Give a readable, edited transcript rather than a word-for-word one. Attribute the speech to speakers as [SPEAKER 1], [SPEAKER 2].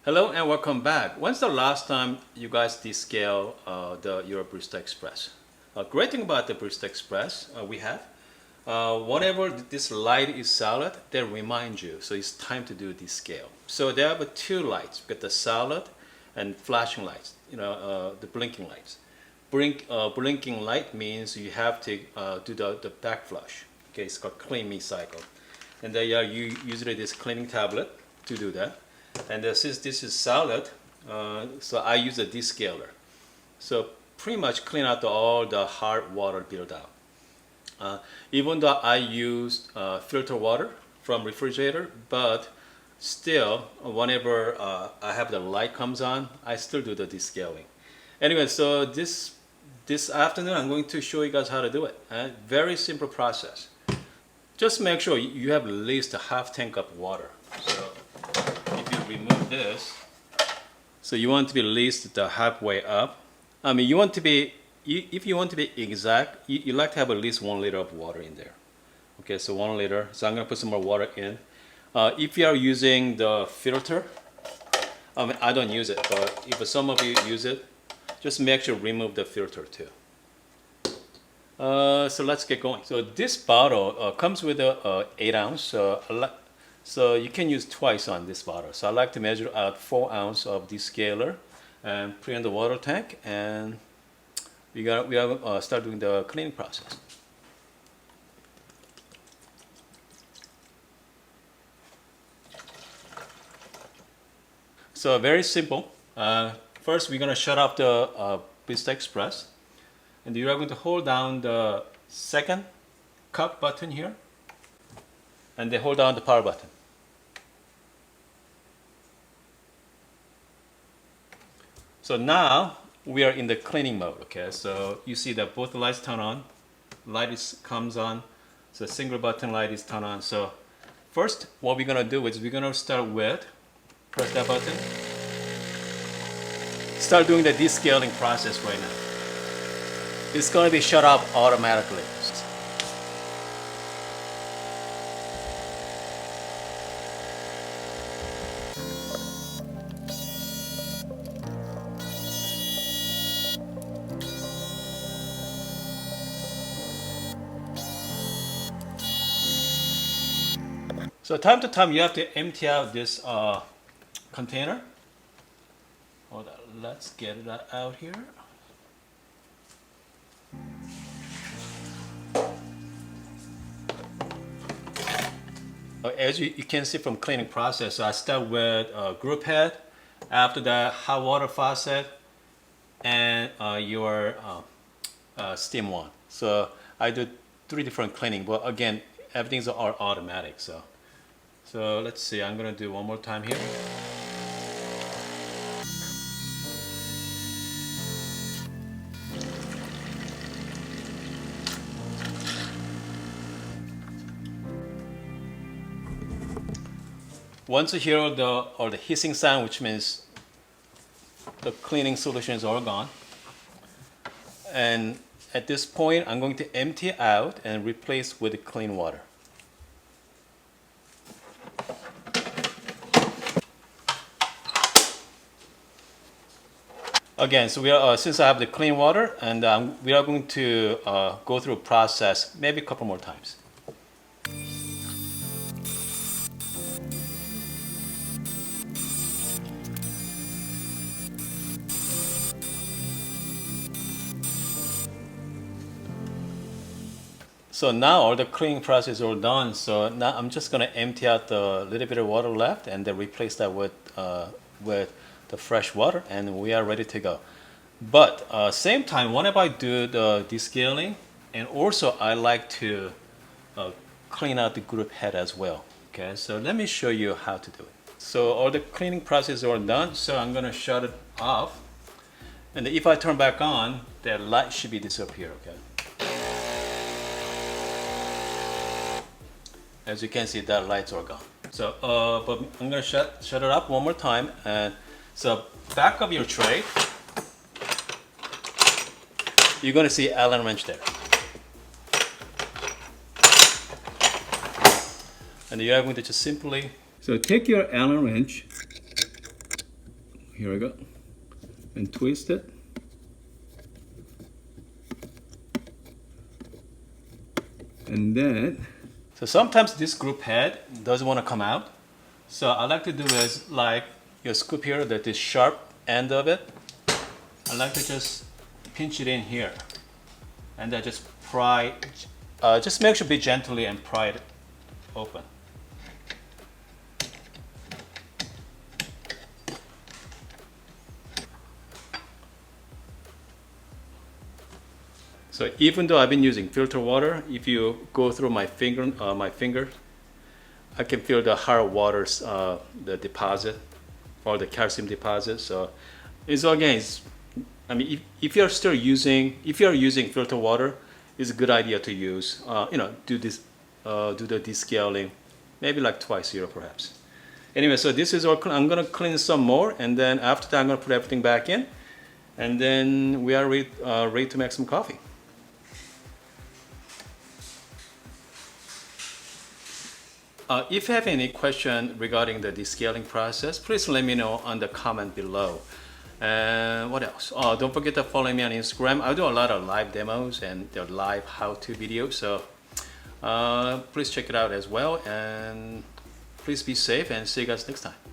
[SPEAKER 1] Hello and welcome back. When's the last time you guys descale your Barista Express? Great thing about the Barista Express whenever this light is solid, they remind you. So it's time to do descale. So they have two lights. You got the solid and flashing lights. The blinking lights. Blinking light means you have to do the back flush. Okay, it's called clean me cycle, and they are usually this cleaning tablet to do that. And since this is solid, so I use a descaler. So pretty much clean out all the hard water buildup. Even though I use filter water from refrigerator, but still, whenever I have the light comes on, I still do the descaling. Anyway, so this afternoon I'm going to show you guys how to do it. Very simple process. Just make sure you have at least a half tank of water. So if you remove this, so you want to be at least the halfway up. I mean, you want to be, if you want to be exact, you like to have at least 1 liter of water in there. Okay, so 1 liter. So I'm gonna put some more water in. If you are using the filter, I mean, I don't use it, but if some of you use it, just make sure remove the filter too. So let's get going. So this bottle comes with a 8 ounce. So you can use twice on this bottle. So I like to measure out 4 ounces of descaler and put in the water tank, and we are start doing the cleaning process. So very simple. First, we're gonna shut off the Barista Express, and you are going to hold down the second cup button here, and then hold down the power button. So now we are in the cleaning mode. Okay, so you see that both lights turn on, comes on, so single button light is turned on. So first, what we're gonna do is we're gonna start with press that button. Start doing the descaling process right now. It's going to be shut off automatically. So time to time you have to empty out this container. Hold on, let's get it out here. As you can see from cleaning process, I start with group head, after that hot water faucet, and your steam one. So I do 3 different cleaning, but again, everything's automatic. So let's see, I'm gonna do one more time here. Once you hear the hissing sound, which means the cleaning solution is all gone. And at this point, I'm going to empty out and replace with clean water. Again, so since I have the clean water, and we are going to go through a process maybe a couple more times. So now all the cleaning process is all done. So now I'm just going to empty out the little bit of water left and then replace that with the fresh water, and we are ready to go. But same time, whenever I do the descaling, and also I like to clean out the group head as well. Okay, so let me show you how to do it. So all the cleaning process is all done. So I'm going to shut it off, and if I turn back on, the light should be disappear. Okay. As you can see, that lights are gone. So, but I'm gonna shut it up one more time. And so, back of your tray, you're gonna see Allen wrench there. And you are going to just simply, so take your Allen wrench here we go, and twist it. And then, so sometimes this group head doesn't want to come out. So I like to do is like your scoop here, that this sharp end of it, I like to just pinch it in here. And then just pry, just make sure be gently and pry it open. So even though I've been using filter water, if you go through my finger, I can feel the hard waters, the deposit, or the calcium deposit. So it's again, I mean, if you're still using, if you're using filter water, it's a good idea to use, do this, do the descaling, maybe like twice a year perhaps. Anyway, so this is all. I'm gonna clean some more, and then after that, I'm gonna put everything back in, and then we are ready to make some coffee. If you have any question regarding the descaling process, please let me know on the comment below. And what else? Oh, don't forget to follow me on Instagram. I do a lot of live demos and the live how-to videos, so please check it out as well. And please be safe and see you guys next time.